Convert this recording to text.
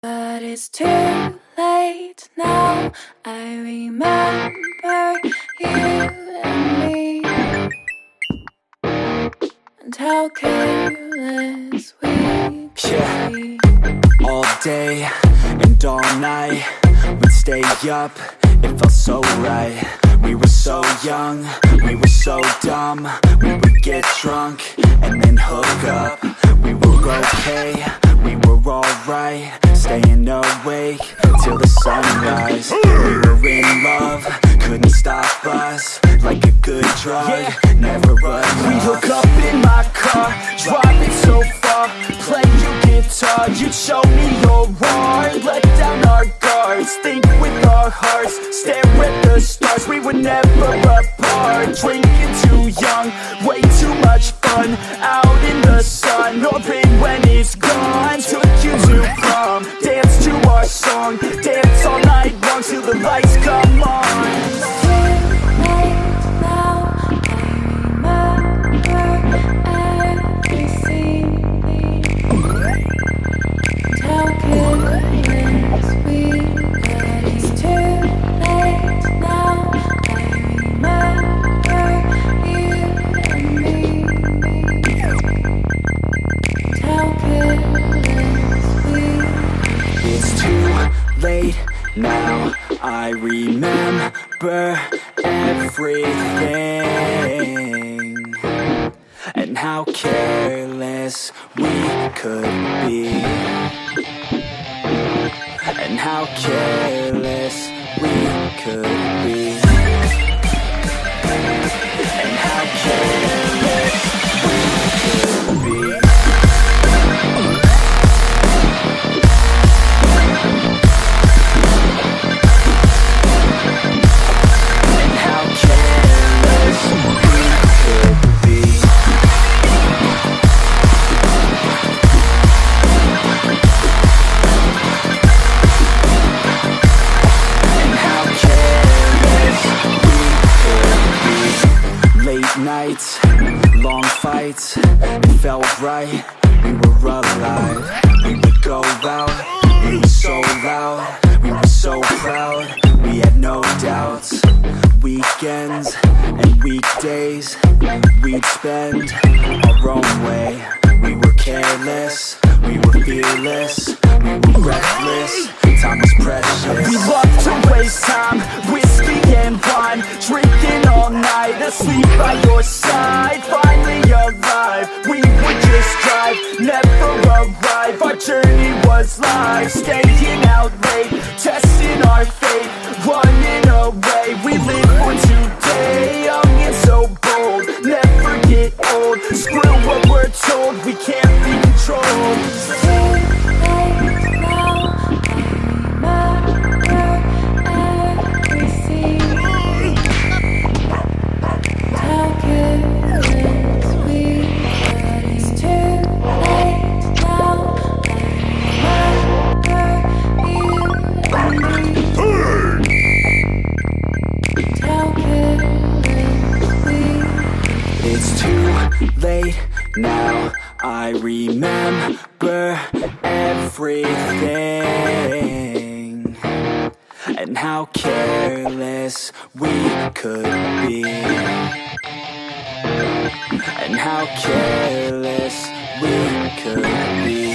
But it's too late now. I remember you and me, and how careless we could be. All day and all night, we'd stay up, it felt so right. We were so young, we were so dumb. We would get drunk and then hook up. We were okay, we were alright, staying awake till the sunrise. We were in love, couldn't stop us, like a good drug, never enough. We'd hook up in my car, driving so far, play your guitar, you'd show me your art, let down our guards, think with our hearts, stare at the stars. We were never apart, drinking too young, way too much fun, out in the sun, hoping when it's gone. Took you to prom, dance to our song, dance all night long till the lights come on. Now I remember everything, and how careless we could be, and how careless we could be, and how careless we could be. Nights, long fights, it felt right, we were alive. We would go out, we were so loud, we were so proud, we had no doubts. Weekends and weekdays, we'd spend our own way. We were careless, we were fearless, we were reckless, time was precious. We loved to waste time, whiskey and wine, drinking all night, asleep by your side. Finally alive, we would just drive, never arrive. Our journey was life, staying out late, testing our fate, running away. We live for today, young and so bold, never get old. Screw what we're told, we can't be controlled. Late now, I remember everything, and how careless we could be, and how careless we could be.